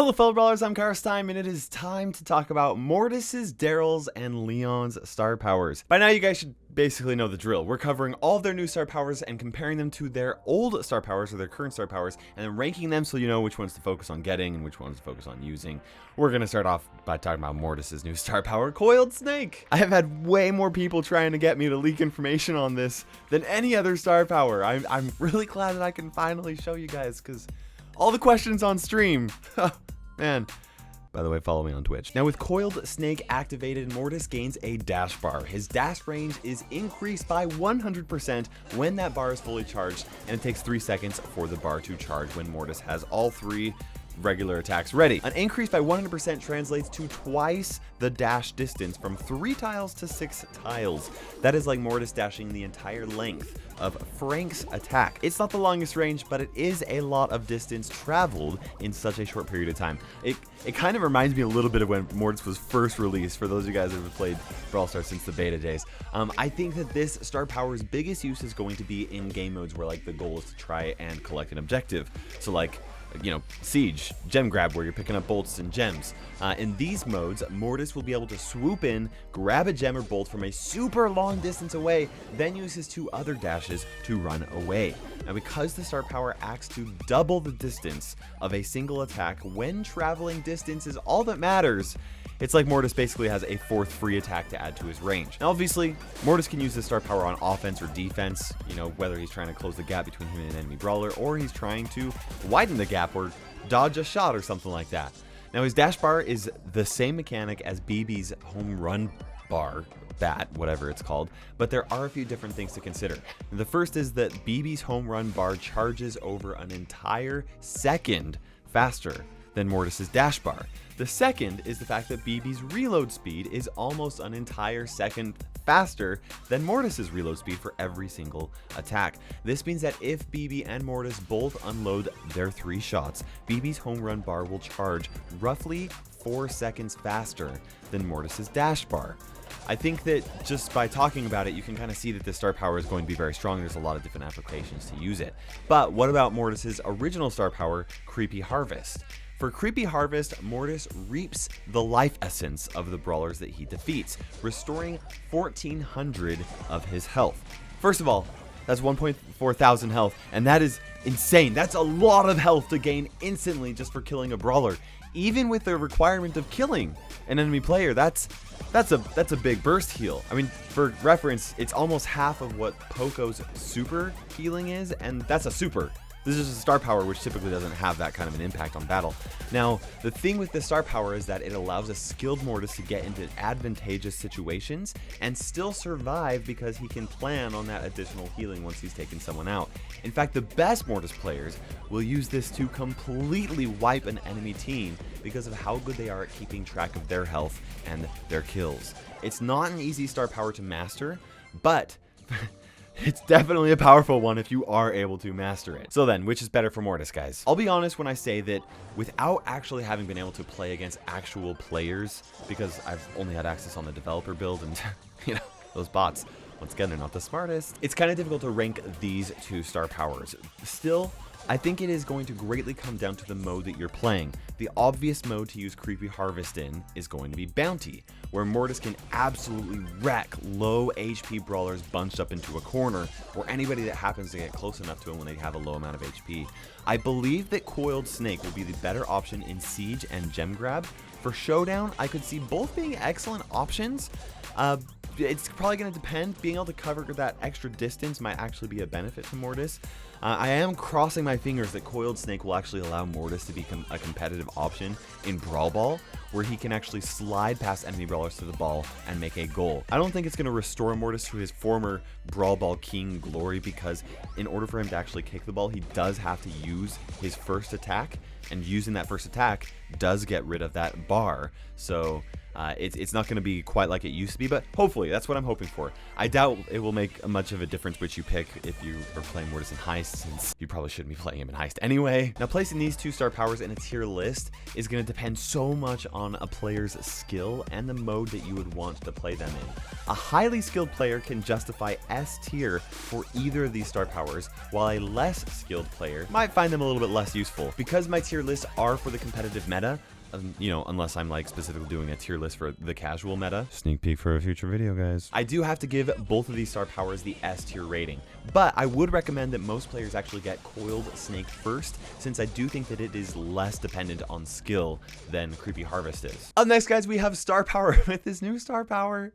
Hello fellow brawlers, I'm KairosTime, and it is time to talk about Mortis's, Darryl's, and Leon's star powers. By now you guys should basically know the drill. We're covering all of their new star powers and comparing them to their old star powers or their current star powers, and then ranking them so you know which ones to focus on getting and which ones to focus on using. We're going to start off by talking about Mortis's new star power, Coiled Snake. I have had way more people trying to get me to leak information on this than any other star power. I'm really glad that I can finally show you guys, because all the questions on stream. Man. By the way, follow me on Twitch. Now with Coiled Snake activated, Mortis gains a dash bar. His dash range is increased by 100% when that bar is fully charged, and it takes 3 seconds for the bar to charge when Mortis has all 3 regular attacks ready. An increase by 100% translates to twice the dash distance, from 3 tiles to 6 tiles. That is like Mortis dashing the entire length of Frank's attack. It's not the longest range, but it is a lot of distance traveled in such a short period of time. It kind of reminds me a little bit of when Mortis was first released, for those of you guys that have played Brawl Stars since the beta days. I think that this star power's biggest use is going to be in game modes where like the goal is to try and collect an objective. So like, you know, Siege, Gem Grab, where you're picking up bolts and gems. In these modes, Mortis will be able to swoop in, grab a gem or bolt from a super long distance away, then use his 2 other dashes to run away. Now because the star power acts to double the distance of a single attack when traveling distance is all that matters, it's like Mortis basically has a 4th free attack to add to his range. Now obviously, Mortis can use this star power on offense or defense, you know, whether he's trying to close the gap between him and an enemy brawler, or he's trying to widen the gap or dodge a shot or something like that. Now his dash bar is the same mechanic as BB's home run bar, bat, whatever it's called, but there are a few different things to consider. The first is that BB's home run bar charges over an entire second faster than Mortis's dash bar. The second is the fact that BB's reload speed is almost an entire second faster than Mortis's reload speed for every single attack. This means that if BB and Mortis both unload their 3 shots, BB's home run bar will charge roughly 4 seconds faster than Mortis's dash bar. I think that just by talking about it, you can kind of see that this star power is going to be very strong. There's a lot of different applications to use it. But what about Mortis's original star power, Creepy Harvest? For Creepy Harvest, Mortis reaps the life essence of the brawlers that he defeats, restoring 1,400 of his health. First of all, that's 1.4 thousand health, and that is insane. That's a lot of health to gain instantly just for killing a brawler. Even with the requirement of killing an enemy player, that's a big burst heal. I mean, for reference, it's almost half of what Poco's super healing is, and that's a super. This is a star power which typically doesn't have that kind of an impact on battle. Now, the thing with this star power is that it allows a skilled Mortis to get into advantageous situations and still survive, because he can plan on that additional healing once he's taken someone out. In fact, the best Mortis players will use this to completely wipe an enemy team because of how good they are at keeping track of their health and their kills. It's not an easy star power to master, but it's definitely a powerful one if you are able to master it. So then, which is better for Mortis, guys? I'll be honest when I say that without actually having been able to play against actual players, because I've only had access on the developer build, and you know, those bots, once again, they're not the smartest. It's kind of difficult to rank these 2 star powers. Still, I think it is going to greatly come down to the mode that you're playing. The obvious mode to use Creepy Harvest in is going to be Bounty, where Mortis can absolutely wreck low HP brawlers bunched up into a corner, or anybody that happens to get close enough to him when they have a low amount of HP. I believe that Coiled Snake will be the better option in Siege and Gem Grab. For Showdown, I could see both being excellent options. It's probably going to depend. Being able to cover that extra distance might actually be a benefit to Mortis. I am crossing my fingers that Coiled Snake will actually allow Mortis to become a competitive option in Brawl Ball, where he can actually slide past enemy brawlers to the ball and make a goal. I don't think it's going to restore Mortis to his former Brawl Ball King glory, because in order for him to actually kick the ball, he does have to use his first attack, and using that first attack does get rid of that bar. So it's not going to be quite like it used to be, but hopefully that's what I'm hoping for. I doubt it will make much of a difference which you pick if you are playing Mortis in Heist, since you probably shouldn't be playing him in Heist anyway. Now, placing these 2 star powers in a tier list is going to depend so much on a player's skill and the mode that you would want to play them in. A highly skilled player can justify S tier for either of these star powers, while a less skilled player might find them a little bit less useful. Because my tier tier lists are for the competitive meta, you know, unless I'm like specifically doing a tier list for the casual meta. Sneak peek for a future video, guys. I do have to give both of these star powers the S tier rating, but I would recommend that most players actually get Coiled Snake first, since I do think that it is less dependent on skill than Creepy Harvest is. Up next, guys, we have star power with this new star power.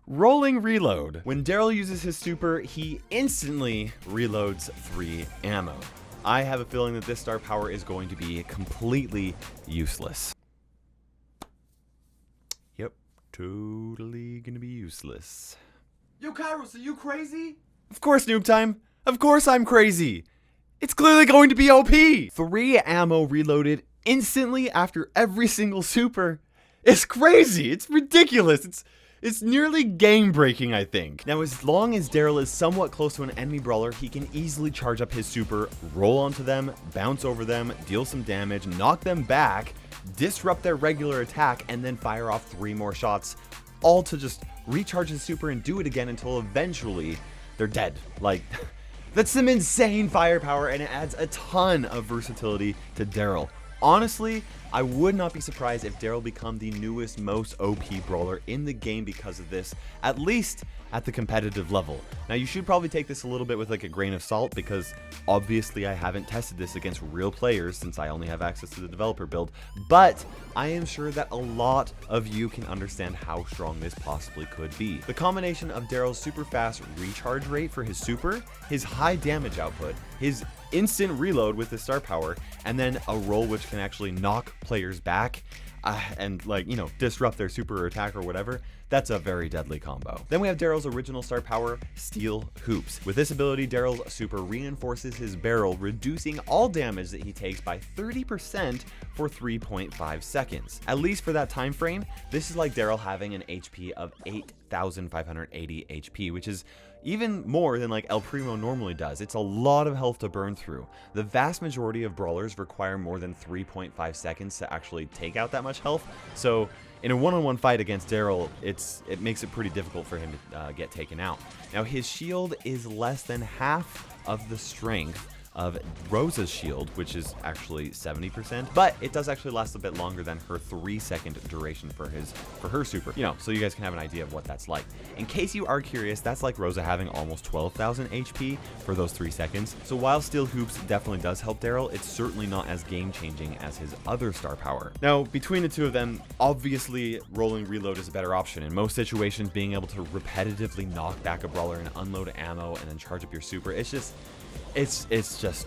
Rolling Reload. When Darryl uses his super, he instantly reloads 3 ammo. I have a feeling that this star power is going to be completely useless. Yep, totally gonna be useless. Yo, Kairos, are you crazy? Of course, Noob Time. Of course I'm crazy. It's clearly going to be OP. 3 ammo reloaded instantly after every single super. It's crazy. It's ridiculous. It's nearly game-breaking, I think. Now, as long as Darryl is somewhat close to an enemy brawler, he can easily charge up his super, roll onto them, bounce over them, deal some damage, knock them back, disrupt their regular attack, and then fire off 3 more shots, all to just recharge his super and do it again until eventually they're dead. Like, that's some insane firepower, and it adds a ton of versatility to Darryl. Honestly, I would not be surprised if Darryl become the newest most OP brawler in the game because of this, at least at the competitive level. Now, you should probably take this a little bit with like a grain of salt, because obviously I haven't tested this against real players since I only have access to the developer build, but I am sure that a lot of you can understand how strong this possibly could be. The combination of Darryl's super fast recharge rate for his super, his high damage output, his instant reload with his star power, and then a roll which can actually knock players back and, like, you know, disrupt their super attack or whatever. That's a very deadly combo. Then we have Darryl's original star power, Steel Hoops. With this ability, Darryl's super reinforces his barrel, reducing all damage that he takes by 30% for 3.5 seconds. At least for that time frame, this is like Darryl having an HP of 8,580 HP, which is even more than like El Primo normally does. It's a lot of health to burn through. The vast majority of brawlers require more than 3.5 seconds to actually take out that much health, so in a one-on-one fight against Darryl, it makes it pretty difficult for him to get taken out. Now, his shield is less than half of the strength of Rosa's shield, which is actually 70%, but it does actually last a bit longer than her 3-second duration for her super, you know, so you guys can have an idea of what that's like. In case you are curious, that's like Rosa having almost 12,000 HP for those 3 seconds. So while Steel Hoops definitely does help Darryl, it's certainly not as game-changing as his other star power. Now, between the two of them, obviously Rolling Reload is a better option. In most situations, being able to repetitively knock back a brawler and unload ammo and then charge up your super, it's just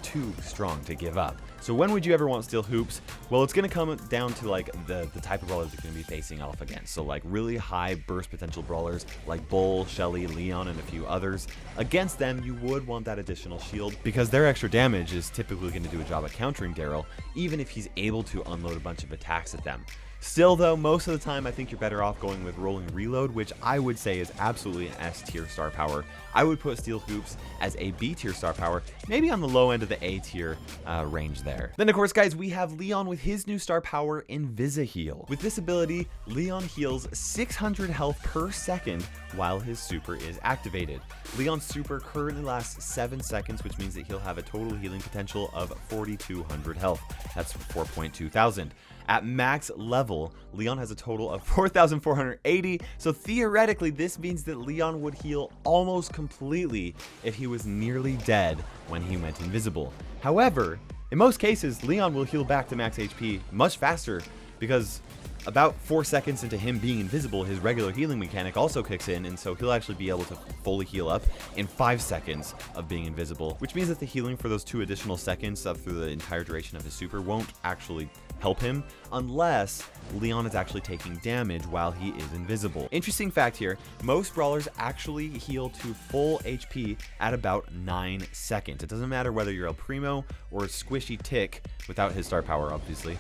too strong to give up. So when would you ever want Steel Hoops? Well, it's going to come down to like the type of brawlers you're going to be facing off against. So like really high burst potential brawlers like Bull, Shelly, Leon, and a few others. Against them, you would want that additional shield because their extra damage is typically going to do a job at countering Darryl, even if he's able to unload a bunch of attacks at them. Still though, most of the time I think you're better off going with Rolling Reload, which I would say is absolutely an S tier star power. I would put Steel Hoops as a B tier star power, maybe on the low end of the A tier range there. Then of course, guys, we have Leon with his new star power, Invisi-Heal. With this ability, Leon heals 600 health per second while his super is activated. Leon's super currently lasts 7 seconds, which means that he'll have a total healing potential of 4,200 health. That's 4.2 thousand. At max level, Leon has a total of 4,480, so theoretically this means that Leon would heal almost completely if he was nearly dead when he went invisible. However, in most cases, Leon will heal back to max HP much faster because about 4 seconds into him being invisible, his regular healing mechanic also kicks in, and so he'll actually be able to fully heal up in 5 seconds of being invisible, which means that the healing for those 2 additional seconds through the entire duration of his super won't actually help him unless Leon is actually taking damage while he is invisible. Interesting fact here, most brawlers actually heal to full HP at about 9 seconds. It doesn't matter whether you're El Primo or Squishy Tick without his star power, obviously.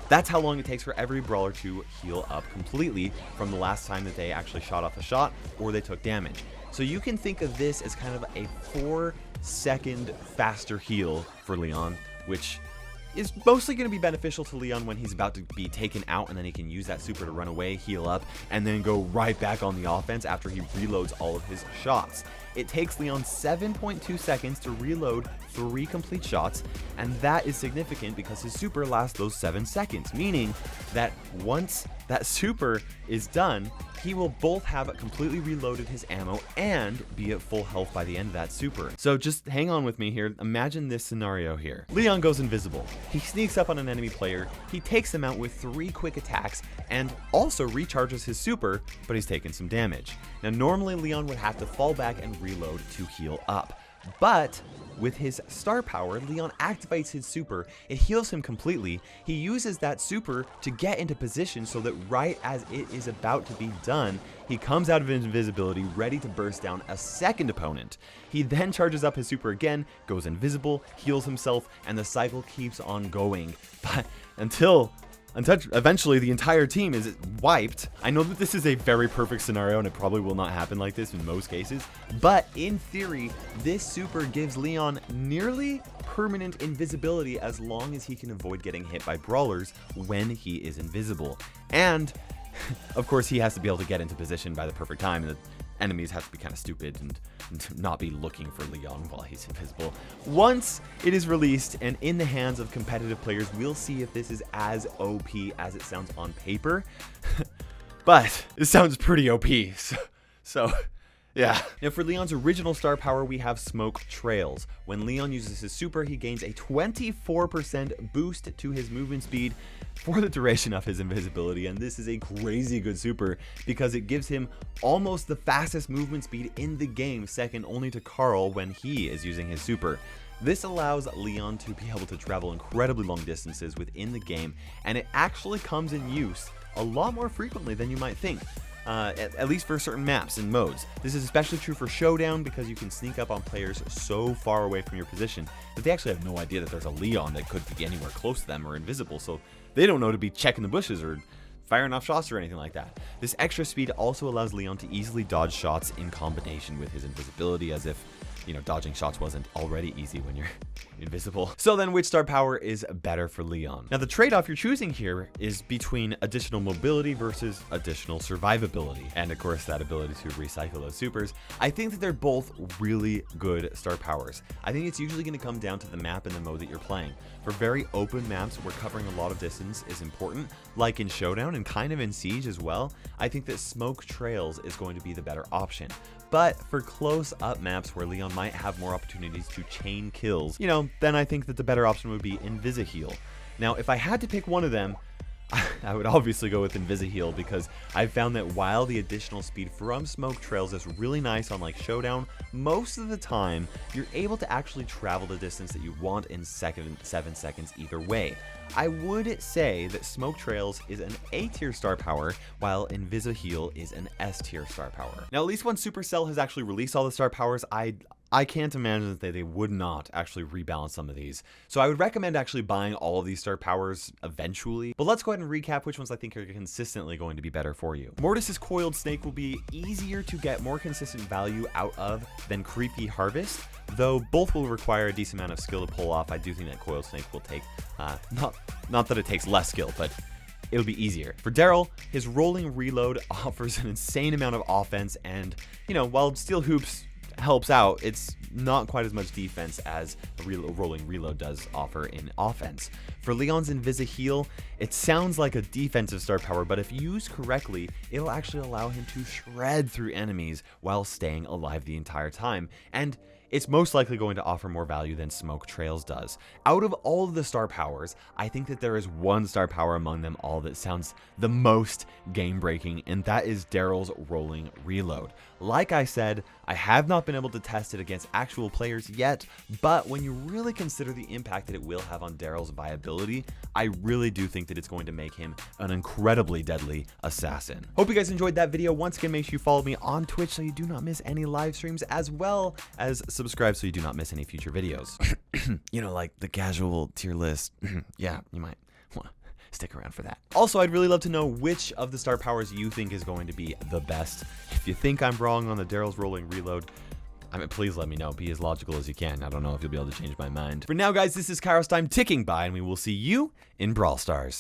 That's how long it takes for every brawler to heal up completely from the last time that they actually shot off a shot or they took damage. So you can think of this as kind of a 4-second faster heal for Leon, which is mostly going to be beneficial to Leon when he's about to be taken out, and then he can use that super to run away, heal up, and then go right back on the offense after he reloads all of his shots. It takes Leon 7.2 seconds to reload 3 complete shots, and that is significant because his super lasts those 7 seconds, meaning that once that super is done, he will both have completely reloaded his ammo and be at full health by the end of that super. So just hang on with me here. Imagine this scenario here. Leon goes invisible. He sneaks up on an enemy player, he takes them out with 3 quick attacks, and also recharges his super, but he's taken some damage. Now normally Leon would have to fall back and reload to heal up, but with his star power, Leon activates his super, it heals him completely, he uses that super to get into position so that right as it is about to be done, he comes out of invisibility ready to burst down a second opponent. He then charges up his super again, goes invisible, heals himself, and the cycle keeps on going, but until eventually the entire team is wiped. I know that this is a very perfect scenario and it probably will not happen like this in most cases, but in theory, this super gives Leon nearly permanent invisibility as long as he can avoid getting hit by brawlers when he is invisible. And of course, he has to be able to get into position by the perfect time. The enemies have to be kind of stupid and not be looking for Leon while he's invisible. Once it is released and in the hands of competitive players, we'll see if this is as OP as it sounds on paper. But it sounds pretty OP, so yeah. Now for Leon's original star power, we have Smoke Trails. When Leon uses his super, he gains a 24% boost to his movement speed for the duration of his invisibility, and this is a crazy good super because it gives him almost the fastest movement speed in the game, second only to Carl when he is using his super. This allows Leon to be able to travel incredibly long distances within the game, and it actually comes in use a lot more frequently than you might think. At least for certain maps and modes. This is especially true for Showdown because you can sneak up on players so far away from your position that they actually have no idea that there's a Leon that could be anywhere close to them or invisible, so they don't know to be checking the bushes or firing off shots or anything like that. This extra speed also allows Leon to easily dodge shots in combination with his invisibility, as if, you know, dodging shots wasn't already easy when you're invisible. So then which star power is better for Leon? Now the trade-off you're choosing here is between additional mobility versus additional survivability, and of course that ability to recycle those supers. I think that they're both really good star powers. I think it's usually going to come down to the map and the mode that you're playing. For very open maps where covering a lot of distance is important, like in Showdown and kind of in Siege as well, I think that Smoke Trails is going to be the better option. But for close-up maps where Leon might have more opportunities to chain kills, you know, then I think that the better option would be Invisi-Heal. Now, if I had to pick one of them, I would obviously go with Invisi-Heal because I've found that while the additional speed from Smoke Trails is really nice on like Showdown, most of the time you're able to actually travel the distance that you want in 7 seconds either way. I would say that Smoke Trails is an A tier star power, while Invisi-Heal is an S tier star power. Now, at least when Supercell has actually released all the star powers, I can't imagine that they would not actually rebalance some of these. So I would recommend actually buying all of these star powers eventually. But let's go ahead and recap which ones I think are consistently going to be better for you. Mortis's Coiled Snake will be easier to get more consistent value out of than Creepy Harvest, though both will require a decent amount of skill to pull off. I do think that Coiled Snake will take, not that it takes less skill, but it'll be easier. For Darryl, his Rolling Reload offers an insane amount of offense, and, you know, while Steel Hoops helps out, it's not quite as much defense as a Rolling Reload does offer in offense. For Leon's Invisi-Heal, it sounds like a defensive star power, but if used correctly, it'll actually allow him to shred through enemies while staying alive the entire time, and it's most likely going to offer more value than Smoke Trails does. Out of all of the star powers, I think that there is one star power among them all that sounds the most game-breaking, and that is Darryl's Rolling Reload. Like I said, I have not been able to test it against actual players yet, but when you really consider the impact that it will have on Darryl's viability, I really do think that it's going to make him an incredibly deadly assassin. Hope you guys enjoyed that video. Once again, make sure you follow me on Twitch so you do not miss any live streams, as well as subscribe so you do not miss any future videos. You know, like the casual tier list. Yeah, you might want to stick around for that. Also, I'd really love to know which of the star powers you think is going to be the best. If you think I'm wrong on the Darryl's Rolling Reload, I mean, please let me know. Be as logical as you can. I don't know if you'll be able to change my mind. For now, guys, this is KairosTime ticking by, and we will see you in Brawl Stars.